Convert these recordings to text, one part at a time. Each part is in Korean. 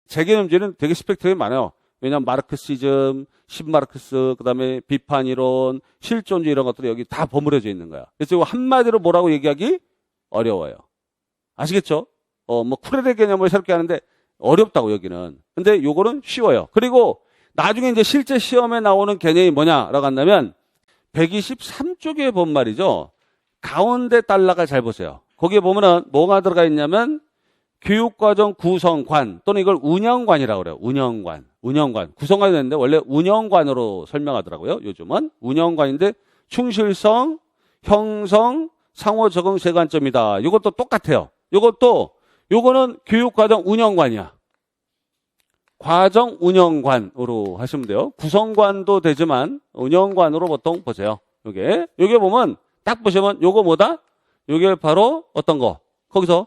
재개념주의는 되게 스펙트럼이 많아요. 왜냐하면 마르크시즘, 신마르크스, 그 다음에 비판이론, 실존주의 이런 것들이 여기 다 버무려져 있는 거야. 그래서 이거 한마디로 뭐라고 얘기하기 어려워요. 아시겠죠? 뭐 쿠렐의 개념을 새롭게 하는데 어렵다고 여기는. 근데 요거는 쉬워요. 그리고 나중에 이제 실제 시험에 나오는 개념이 뭐냐라고 한다면 123쪽에 본 말이죠. 가운데 달락을 잘 보세요. 거기에 보면은 뭐가 들어가 있냐면 교육과정 구성관 또는 이걸 운영관이라고 그래요. 운영관. 구성관이 됐는데 원래 운영관으로 설명하더라고요. 요즘은 운영관인데 충실성, 형성, 상호 적응 세 관점이다. 이것도 똑같아요. 요거는 교육과정 운영관이야. 과정 운영관으로 하시면 돼요. 구성관도 되지만 운영관으로 보통 보세요. 요게 보면 딱 보시면 요거 뭐다? 요게 바로 어떤 거? 거기서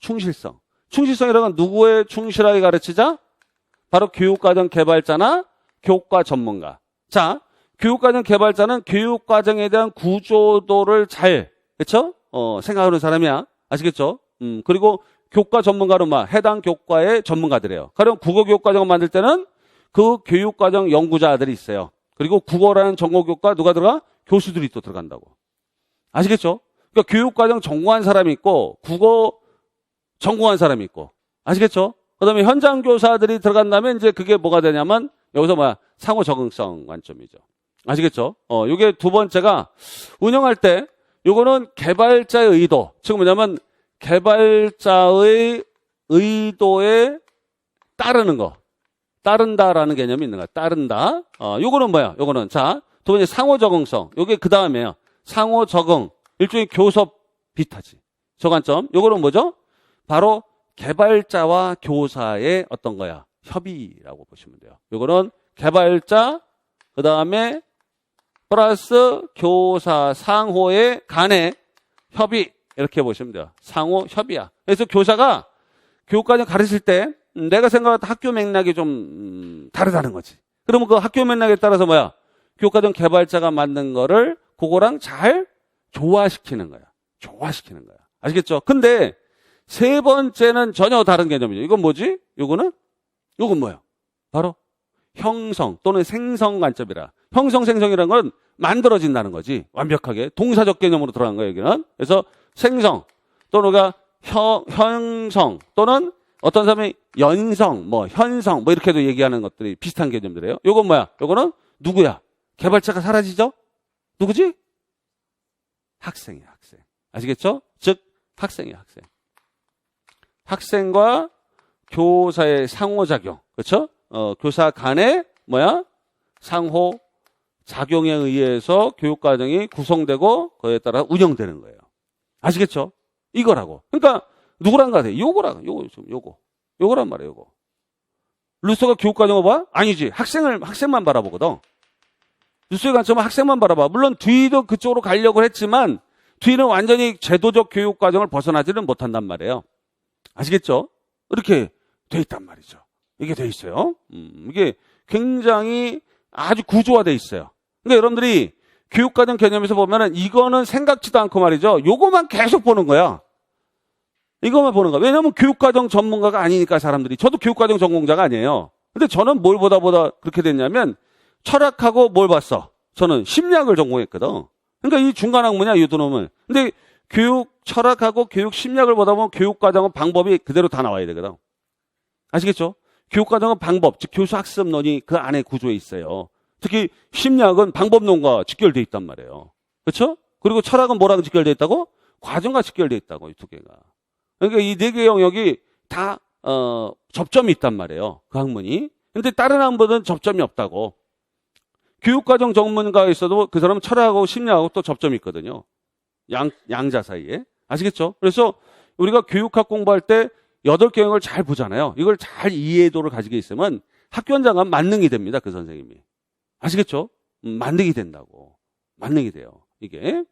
충실성. 충실성이라는 건 누구에 충실하게 가르치자? 바로 교육과정 개발자나 교과 전문가. 자, 교육과정 개발자는 교육과정에 대한 구조도를 잘, 그쵸? 생각하는 사람이야. 아시겠죠? 그리고 교과 전문가는 해당 교과의 전문가들이에요. 가령 국어 교육과정을 만들 때는 그 교육과정 연구자들이 있어요. 그리고 국어라는 전공교과 누가 들어가? 교수들이 또 들어간다고. 아시겠죠? 그러니까 교육과정 전공한 사람이 있고 국어 전공한 사람이 있고. 아시겠죠? 그 다음에 현장 교사들이 들어간다면 이제 그게 뭐가 되냐면 여기서 상호 적응성 관점이죠. 아시겠죠? 요게 두 번째가 운영할 때 요거는 개발자의 의도. 즉 뭐냐면 개발자의 의도에 따르는 거. 따른다라는 개념이 있는 거야. 따른다. 요거는 뭐야? 요거는 자, 두 번째 상호 적응성. 요게 그 다음에요. 상호 적응. 일종의 교섭 비슷하지. 저 관점. 요거는 뭐죠? 바로 개발자와 교사의 어떤 거야? 협의라고 보시면 돼요. 요거는 개발자, 그 다음에 플러스 교사 상호의 간의 협의. 이렇게 보시면 돼요. 상호 협의야. 그래서 교사가 교육과정 가르칠 때 내가 생각할 때 학교 맥락이 좀 다르다는 거지. 그러면 그 학교 맥락에 따라서 뭐야? 교육과정 개발자가 만든 거를 그거랑 잘 조화시키는 거야. 아시겠죠? 근데 세 번째는 전혀 다른 개념이죠. 이건 뭐지? 이건 뭐예요? 바로 형성 또는 생성 관점이라. 형성, 생성이라는 건 만들어진다는 거지. 완벽하게. 동사적 개념으로 들어간 거예요, 여기는. 그래서 생성 또는 형성 또는 어떤 사람이 연성, 현성, 이렇게도 얘기하는 것들이 비슷한 개념들이에요. 요건 뭐야? 요거는 누구야? 개발자가 사라지죠? 누구지? 학생이야, 학생. 아시겠죠? 즉, 학생이야, 학생. 학생과 교사의 상호작용. 그렇죠? 교사 간의 상호 작용에 의해서 교육과정이 구성되고 그에 따라 운영되는 거예요. 아시겠죠? 이거라고. 그러니까 누구랑 같아요? 요거란 말이에요, 요거. 루소가 교육과정을 봐? 아니지. 학생만 바라보거든. 루소의 관점은 학생만 바라봐. 물론 뒤도 그쪽으로 가려고 했지만 뒤는 완전히 제도적 교육과정을 벗어나지는 못한단 말이에요. 아시겠죠? 이렇게 돼 있단 말이죠. 이게 돼 있어요. 이게 굉장히 아주 구조화돼 있어요. 그러니까 여러분들이 교육과정 개념에서 보면은 이거는 생각지도 않고 말이죠. 요거만 계속 보는 거야. 이거만 보는 거야. 왜냐면 교육과정 전문가가 아니니까 사람들이. 저도 교육과정 전공자가 아니에요. 근데 저는 뭘 보다 그렇게 됐냐면 철학하고 뭘 봤어? 저는 심리학을 전공했거든. 그러니까 이 중간 학문이야, 이 두 놈은. 근데 철학하고 교육 심리학을 보다 보면 교육과정은 방법이 그대로 다 나와야 되거든. 아시겠죠? 교육과정은 방법, 즉 교수학습론이 그 안에 구조에 있어요. 특히 심리학은 방법론과 직결되어 있단 말이에요. 그렇죠? 그리고 철학은 뭐랑 직결되어 있다고? 과정과 직결되어 있다고, 이 두 개가. 그러니까 이 네 개 영역이 다 접점이 있단 말이에요. 그 학문이. 근데 다른 학문은 접점이 없다고. 교육과정 전문가가 있어도 그 사람은 철학하고 심리학하고 또 접점이 있거든요. 양자 사이에. 아시겠죠? 그래서 우리가 교육학 공부할 때 8개 영역을 잘 보잖아요. 이걸 잘 이해도를 가지고 있으면 학교 현장은 만능이 됩니다. 그 선생님이. 아시겠죠? 만능이 된다고. 만능이 돼요. 이게.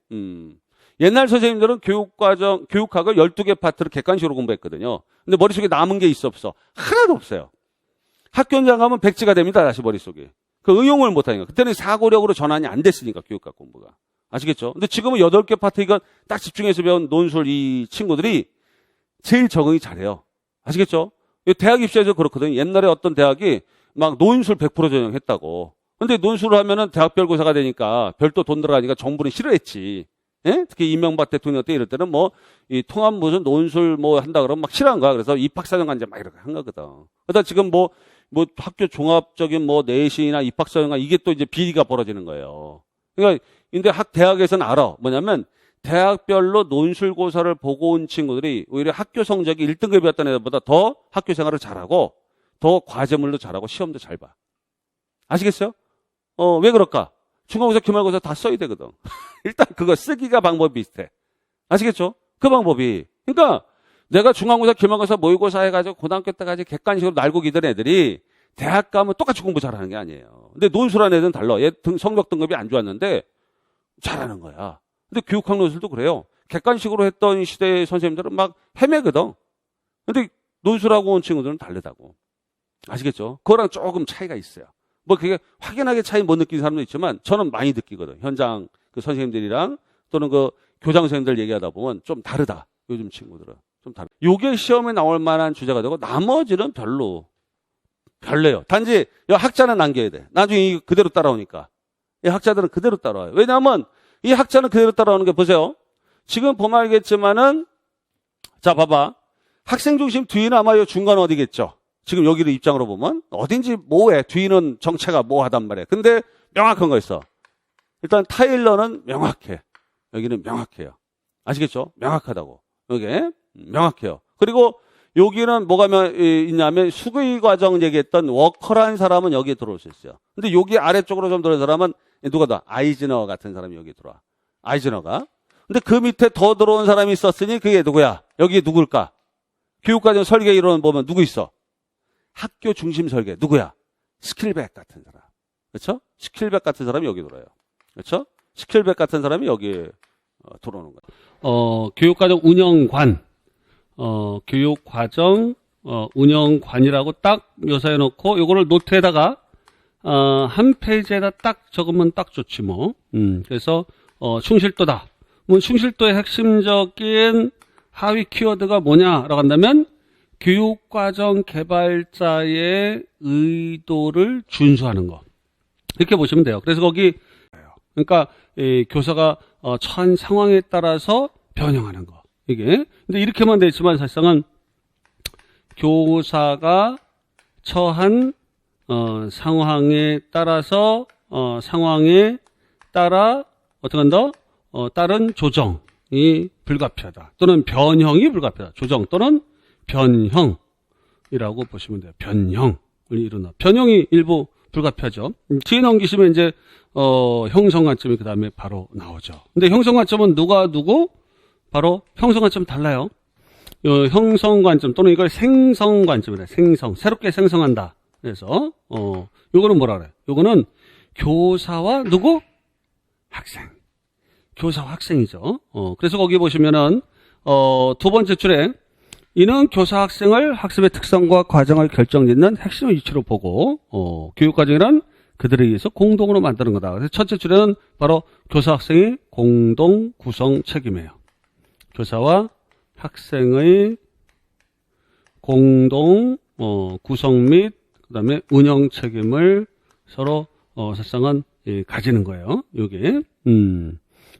옛날 선생님들은 교육학을 12개 파트를 객관식으로 공부했거든요. 근데 머릿속에 남은 게 있어 없어? 하나도 없어요. 학교 현장 가면 백지가 됩니다. 다시 머릿속에. 그 응용을 못하니까. 그때는 사고력으로 전환이 안 됐으니까, 교육학 공부가. 아시겠죠? 근데 지금은 8개 파트 이건 딱 집중해서 배운 논술 이 친구들이 제일 적응이 잘해요. 아시겠죠? 대학 입시에서 그렇거든요. 옛날에 어떤 대학이 막 노인술 100% 전형했다고. 근데 논술을 하면은 대학별 고사가 되니까 별도 돈 들어가니까 정부는 싫어했지. 예? 특히 이명박 대통령 때 이럴 때는 뭐, 이 통합 무슨 논술 뭐 한다 그러면 막 싫어한 거야. 그래서 입학사정관제 막 이렇게 한 거거든. 그러다 지금 뭐 학교 종합적인 뭐 내신이나 입학사정관 이게 또 이제 비리가 벌어지는 거예요. 그러니까, 근데 대학에서는 알아. 뭐냐면, 대학별로 논술고사를 보고 온 친구들이 오히려 학교 성적이 1등급이었던 애들보다 더 학교 생활을 잘하고, 더 과제물도 잘하고, 시험도 잘 봐. 아시겠어요? 왜 그럴까? 중간고사, 기말고사 다 써야 되거든. 일단 그거 쓰기가 방법이 비슷해. 아시겠죠? 그 방법이. 그러니까 내가 중간고사, 기말고사, 모의고사 해가지고 고등학교 때까지 객관식으로 날고 기던 애들이 대학 가면 똑같이 공부 잘하는 게 아니에요. 근데 논술한 애들은 달라. 얘 성적 등급이 안 좋았는데 잘하는 거야. 근데 교육학 논술도 그래요. 객관식으로 했던 시대의 선생님들은 막 헤매거든. 근데 논술하고 온 친구들은 다르다고. 아시겠죠? 그거랑 조금 차이가 있어요. 뭐 그게 확연하게 차이 못 느끼는 사람도 있지만 저는 많이 느끼거든. 현장 그 선생님들이랑 또는 그 교장 선생님들 얘기하다 보면 좀 다르다. 요즘 친구들은 좀 다르다. 요게 시험에 나올 만한 주제가 되고 나머지는 별로예요. 단지 이 학자는 남겨야 돼. 나중에 이 그대로 따라오니까. 이 학자들은 그대로 따라와요. 왜냐하면 이 학자는 그대로 따라오는 게 보세요. 지금 보면 알겠지만은 자 봐봐. 학생 중심 뒤는 아마 이 중간 어디겠죠. 지금 여기를 입장으로 보면 어딘지 뭐해. 뒤는 정체가 뭐하단 말이에요. 근데 명확한 거 있어. 일단 타일러는 명확해. 여기는 명확해요. 아시겠죠? 명확하다고. 여기 명확해요. 그리고 여기는 뭐가 있냐면 수의 과정 얘기했던 워커라는 사람은 여기에 들어올 수 있어요. 근데 여기 아래쪽으로 좀 들어온 사람은 누가다? 아이즈너 같은 사람이 여기 들어와. 아이즈너가. 근데 그 밑에 더 들어온 사람이 있었으니 그게 누구야? 여기 누굴까? 교육과정 설계 이론 보면 누구 있어? 학교 중심 설계. 누구야? 스킬백 같은 사람. 그렇죠? 스킬백 같은 사람이 여기 들어요. 그렇죠? 스킬백 같은 사람이 여기에 들어오는 거예요. 교육과정 운영관. 교육과정 운영관이라고 딱 묘사해 놓고 요거를 노트에다가 한 페이지에다 딱 적으면 딱 좋지 뭐. 그래서 충실도다. 뭐 충실도의 핵심적인 하위 키워드가 뭐냐라고 한다면 교육과정 개발자의 의도를 준수하는 거. 이렇게 보시면 돼요. 그래서 거기 그러니까 교사가 처한 상황에 따라서 변형하는 거. 이게 근데 이렇게만 돼 있지만 사실상은 교사가 처한 상황에 따라서 상황에 따라 어떻게 한다? 따른 조정이 불가피하다. 또는 변형이 불가피하다. 조정 또는 변형이라고 보시면 돼요. 변형을 일어나. 변형이 일부 불가피하죠. 뒤에 넘기시면 이제 형성관점이 그 다음에 바로 나오죠. 근데 형성관점은 누가 누구? 바로 형성관점 달라요. 형성관점 또는 이걸 생성관점이래. 생성. 새롭게 생성한다. 그래서 요거는 뭐라 그래? 요거는 교사와 누구? 학생. 교사와 학생이죠. 그래서 거기 보시면은 두 번째 줄에 이는 교사 학생을 학습의 특성과 과정을 결정짓는 핵심 위치로 보고 교육과정이란 그들에 의해서 공동으로 만드는 거다. 그래서 첫째 줄에는 바로 교사 학생의 공동 구성 책임이에요. 교사와 학생의 공동 구성 및 그다음에 운영 책임을 서로 사실상은 가지는 거예요. 이게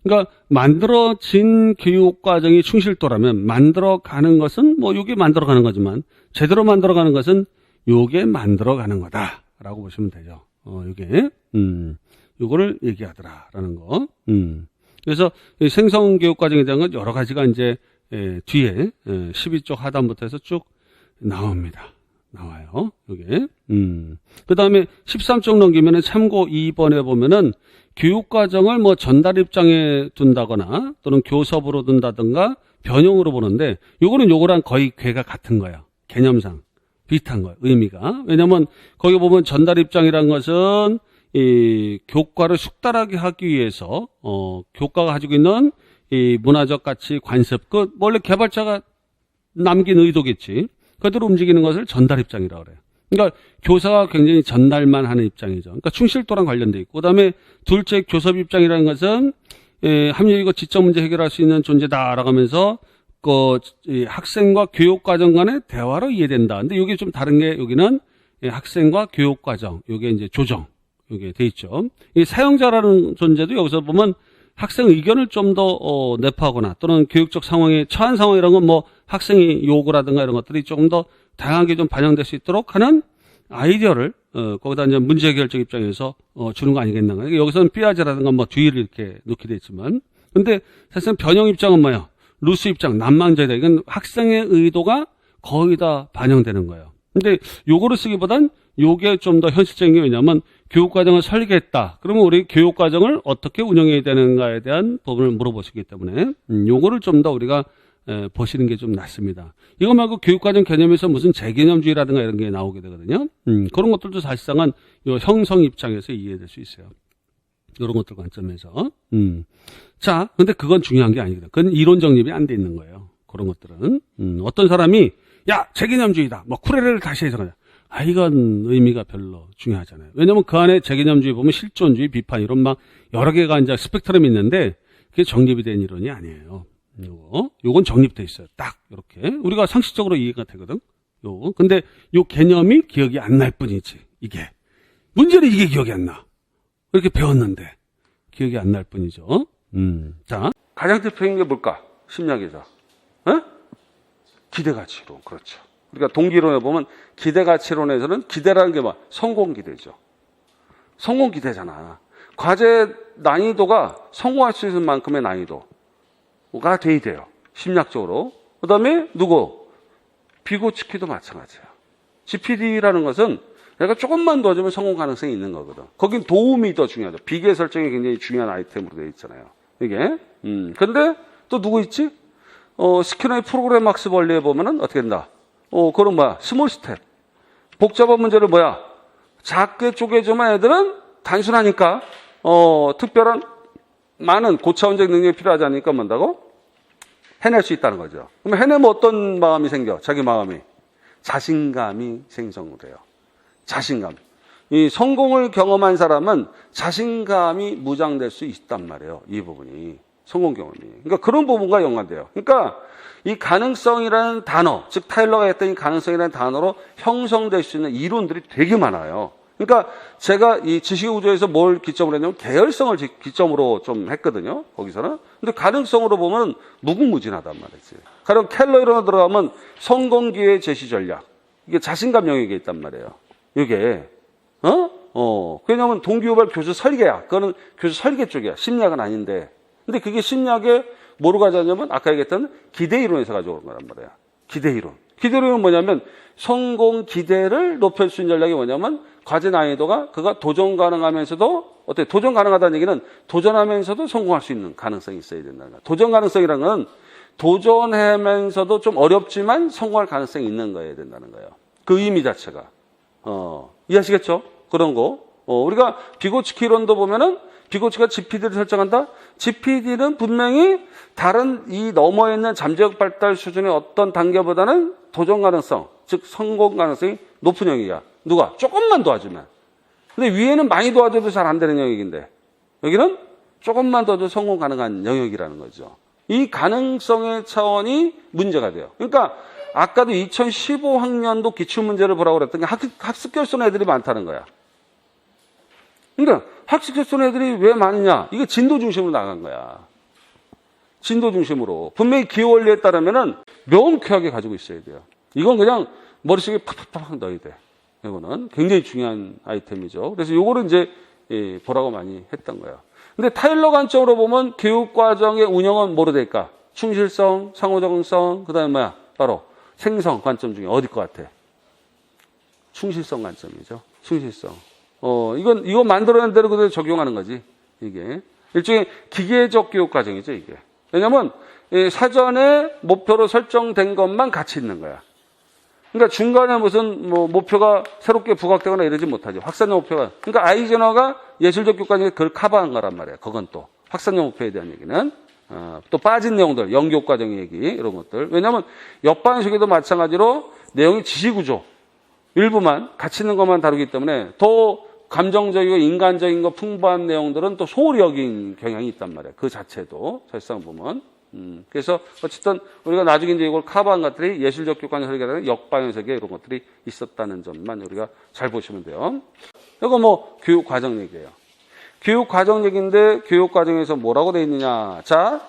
그러니까 만들어진 교육과정이 충실도라면 만들어가는 것은 뭐 요게 만들어가는 거지만 제대로 만들어가는 것은 요게 만들어가는 거다라고 보시면 되죠. 요게 요거를 얘기하더라라는 거. 그래서 이 생성교육과정에 대한 건 여러 가지가 이제 뒤에 12쪽 하단부터 해서 쭉 나옵니다. 나와요. 요게. 그 다음에 13쪽 넘기면은 참고 2번에 보면은 교육과정을 뭐 전달 입장에 둔다거나 또는 교섭으로 둔다든가 변형으로 보는데 요거랑 거의 괴가 같은 거예요. 개념상. 비슷한 거예요. 의미가. 왜냐면 거기 보면 전달 입장이란 것은 이 교과를 숙달하게 하기 위해서 교과가 가지고 있는 이 문화적 가치, 관습, 그 원래 개발자가 남긴 의도겠지. 그대로 움직이는 것을 전달 입장이라고 그래요. 그러니까 교사가 굉장히 전달만 하는 입장이죠. 그러니까 충실도랑 관련돼 있고, 그다음에 둘째 교섭 입장이라는 것은 합리적이고 지적 문제 해결할 수 있는 존재다라고 하면서 이 학생과 교육과정 간의 대화로 이해된다. 근데 이게 좀 다른 게 여기는 학생과 교육과정, 이게 이제 조정, 이게 돼 있죠. 이 사용자라는 존재도 여기서 보면 학생 의견을 좀 더 내포하거나 또는 교육적 상황에 처한 상황이라는 건 뭐 학생이 요구라든가 이런 것들이 조금 더 다양하게 좀 반영될 수 있도록 하는 아이디어를 거기다 이제 문제 해결적 입장에서 주는 거 아니겠나. 그러니까 여기서는 삐아제라든가 뭐 뒤를 이렇게 놓게 돼 있지만, 근데 사실은 변형 입장은 뭐야? 루스 입장, 난망자이다. 이건 학생의 의도가 거의 다 반영되는 거예요. 근데 요거를 쓰기보단 요게 좀 더 현실적인 게 왜냐면 교육과정을 설계했다. 그러면 우리 교육과정을 어떻게 운영해야 되는가에 대한 부분을 물어보시기 때문에 요거를 좀 더 우리가 보시는 게 좀 낫습니다. 이거 말고 교육과정 개념에서 무슨 재개념주의라든가 이런 게 나오게 되거든요. 그런 것들도 사실상은 요 형성 입장에서 이해될 수 있어요. 이런 것들 관점에서. 자, 근데 그건 중요한 게 아니거든. 그건 이론 정립이 안 돼 있는 거예요. 그런 것들은. 어떤 사람이 야, 재개념주의다. 뭐 쿠레레를 다시 해석하자. 아, 이건 의미가 별로 중요하잖아요. 왜냐면 그 안에 재개념주의 보면 실존주의, 비판 이런 막 여러 개가 이제 스펙트럼이 있는데 그게 정립이 된 이론이 아니에요. 요건 정립돼 있어요. 딱 이렇게 우리가 상식적으로 이해가 되거든. 근데 요 개념이 기억이 안 날 뿐이지. 이게 문제는 이게 기억이 안 나. 이렇게 배웠는데 기억이 안 날 뿐이죠. 자, 가장 대표적인 게 뭘까? 심리학에서 기대가치론. 그렇죠. 우리가 동기론에 보면 기대가치론에서는 기대라는 게 뭐 성공기대죠. 성공기대잖아. 과제 난이도가 성공할 수 있는 만큼의 난이도가 돼야 돼요. 심리학적으로. 그 다음에 누구? 비고치키도 마찬가지예요. GPD라는 것은 내가 조금만 도와주면 성공 가능성이 있는 거거든. 거긴 도움이 더 중요하죠. 비계 설정이 굉장히 중요한 아이템으로 되어 있잖아요. 이게. 근데 또 누구 있지? 스키너의 프로그램 학습 원리에 보면은 어떻게 된다? 그런 뭐야? 스몰 스텝. 복잡한 문제를 뭐야? 작게 쪼개주면 애들은 단순하니까, 특별한 많은 고차원적 능력이 필요하지 않으니까 뭔다고? 해낼 수 있다는 거죠. 그럼 해내면 어떤 마음이 생겨? 자기 마음이. 자신감이 생성돼요. 자신감. 이 성공을 경험한 사람은 자신감이 무장될 수 있단 말이에요. 이 부분이. 성공 경험이. 그러니까 그런 부분과 연관돼요. 그러니까 이 가능성이라는 단어, 즉 타일러가 했던 이 가능성이라는 단어로 형성될 수 있는 이론들이 되게 많아요. 그러니까 제가 이 지식우주에서 뭘 기점으로 했냐면 계열성을 기점으로 좀 했거든요. 거기서는. 근데 가능성으로 보면 무궁무진하단 말이지. 가령 켈러 이론에 들어가면 성공기회 제시 전략. 이게 자신감 영역에 있단 말이에요. 이게. 왜냐면 동기유발 교수 설계야. 그거는 교수 설계 쪽이야. 심리학은 아닌데. 근데 그게 심리학에 뭐로 가져왔냐면 아까 얘기했던 기대이론에서 가져온 거란 말이야. 기대이론. 기대이론은 뭐냐면 성공 기대를 높일 수 있는 전략이 뭐냐면 과제 난이도가 그가 도전 가능하면서도 어때? 도전 가능하다는 얘기는 도전하면서도 성공할 수 있는 가능성이 있어야 된다는 거야. 도전 가능성이라는 건 도전하면서도 좀 어렵지만 성공할 가능성이 있는 거여야 된다는 거예요. 그 의미 자체가. 이해하시겠죠? 그런 거. 우리가 비고치키 이론도 보면은 비고치가 GPD를 설정한다? GPD는 분명히 다른 이 너머에 있는 잠재력 발달 수준의 어떤 단계보다는 도전 가능성, 즉 성공 가능성이 높은 영역이야. 누가? 조금만 도와주면. 근데 위에는 많이 도와줘도 잘 안 되는 영역인데 여기는 조금만 도와도 성공 가능한 영역이라는 거죠. 이 가능성의 차원이 문제가 돼요. 그러니까 아까도 2015학년도 기출문제를 보라고 그랬던 게 학습 결손 애들이 많다는 거야. 그러니까 학습 결손 애들이 왜 많으냐? 이게 진도 중심으로 나간 거야. 진도 중심으로. 분명히 기호 원리에 따르면은 명쾌하게 가지고 있어야 돼요. 이건 그냥 머릿속에 팍팍팍 넣어야 돼. 이거는 굉장히 중요한 아이템이죠. 그래서 요거를 이제 보라고 많이 했던 거야. 근데 타일러 관점으로 보면 교육과정의 운영은 뭐로 될까? 충실성, 상호적응성, 그 다음에 뭐야? 바로 생성 관점 중에 어디 것 같아? 충실성 관점이죠. 충실성. 이거 만들어낸 대로 그대로 적용하는 거지. 이게. 일종의 기계적 교육과정이죠, 이게. 왜냐면, 사전에 목표로 설정된 것만 같이 있는 거야. 그러니까 중간에 무슨 목표가 새롭게 부각되거나 이러지 못하죠. 확산형 목표가. 그러니까 아이젠허가 예술적 교육과정에 그걸 커버한 거란 말이에요. 그건 또. 확산형 목표에 대한 얘기는. 또 빠진 내용들, 연교과정 얘기, 이런 것들. 왜냐면 옆반식에도 마찬가지로 내용이 지시구조. 일부만, 같이 있는 것만 다루기 때문에 더 감정적이고 인간적인 거 풍부한 내용들은 또 소홀히 여긴 경향이 있단 말이에요. 그 자체도 사실상 보면. 그래서 어쨌든 우리가 나중에 이제 이걸 커버한 것들이 예술적 교육과정 설계라는 역방향 설계 이런 것들이 있었다는 점만 우리가 잘 보시면 돼요. 이거 뭐 교육과정 얘기예요. 교육과정 얘기인데 교육과정에서 뭐라고 돼 있느냐. 자,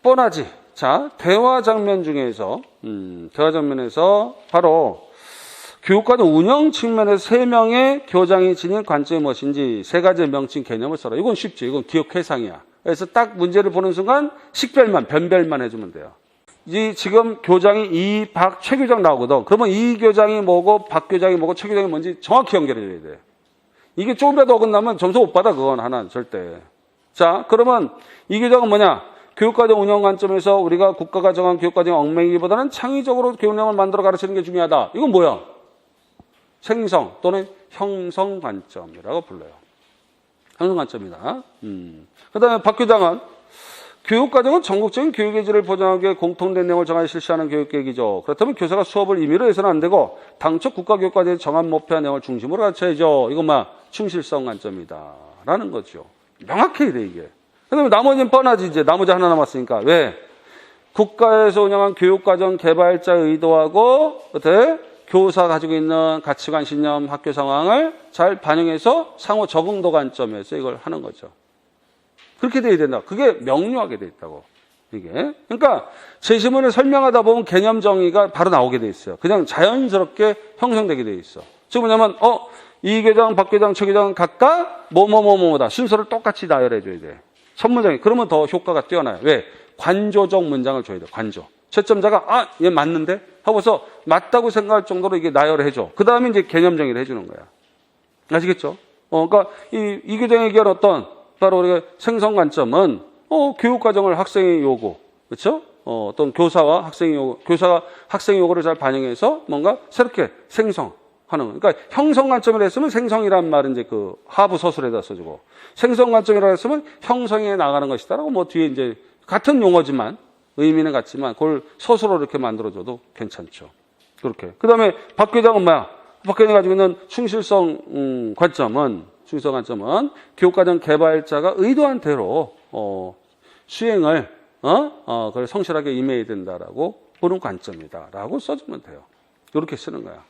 뻔하지. 자, 대화 장면 중에서 대화 장면에서 바로 교육과정 운영 측면에서 3명의 교장이 지닌 관점이 무엇인지 3가지의 명칭 개념을 써라. 이건 쉽지. 이건 기억 회상이야. 그래서 딱 문제를 보는 순간 식별만, 변별만 해주면 돼요. 이 지금 교장이 이, 박, 최 교장 나오거든. 그러면 이 교장이 뭐고, 박 교장이 뭐고, 최 교장이 뭔지 정확히 연결해줘야 돼. 이게 조금이라도 어긋나면 점수 못 받아, 그건 하나, 절대. 자, 그러면 이 교장은 뭐냐? 교육과정 운영 관점에서 우리가 국가가 정한 교육과정 얽매이기보다는 창의적으로 교육령을 만들어 가르치는 게 중요하다. 이건 뭐야? 생성 또는 형성 관점이라고 불러요. 형성 관점이다. 그 다음에 박 교장은 교육과정은 전국적인 교육의 질을 보장하기 위해 공통된 내용을 정하여 실시하는 교육계획이죠. 그렇다면 교사가 수업을 임의로 해서는 안 되고 당초 국가교육과정에 정한 목표와 내용을 중심으로 가르쳐야죠. 이건 충실성 관점이다. 라는 거죠. 명확해야 돼, 이게. 그 다음에 나머지는 뻔하지, 이제. 나머지 하나 남았으니까. 왜? 국가에서 운영한 교육과정 개발자의 의도하고, 어때? 교사가 가지고 있는 가치관, 신념, 학교 상황을 잘 반영해서 상호 적응도 관점에서 이걸 하는 거죠. 그렇게 돼야 된다. 그게 명료하게 돼 있다고. 이게. 그러니까 제시문을 설명하다 보면 개념 정의가 바로 나오게 돼 있어요. 그냥 자연스럽게 형성되게 돼 있어. 지금 뭐냐면, 이 교장, 박 교장, 최 교장은 각각 뭐뭐뭐뭐다. 순서를 똑같이 나열해 줘야 돼. 첫 문장이. 그러면 더 효과가 뛰어나요. 왜? 관조적 문장을 줘야 돼. 관조. 채점자가 얘 맞는데? 하고서 맞다고 생각할 정도로 이게 나열을 해줘. 그 다음에 이제 개념 정의를 해주는 거야. 아시겠죠? 그러니까 이 교장이 얘기한 바로 우리가 생성 관점은 교육과정을 학생의 요구, 그렇죠? 어떤 교사와 학생의 요구, 교사가 학생의 요구를 잘 반영해서 뭔가 새롭게 생성하는 거. 그러니까 형성 관점이라 했으면 생성이란 말은 이제 그 하부 서술에다 써주고, 생성 관점이라 했으면 형성해 나가는 것이다라고 뭐 뒤에 이제 같은 용어지만 의미는 같지만 그걸 서술로 이렇게 만들어줘도 괜찮죠. 그렇게. 그 다음에 박 교장은 뭐야? 박 교장이 가지고 있는 충실성 관점은 교육과정 개발자가 의도한 대로 수행을 그걸 성실하게 임해야 된다라고 보는 관점이다라고 써주면 돼요. 이렇게 쓰는 거야.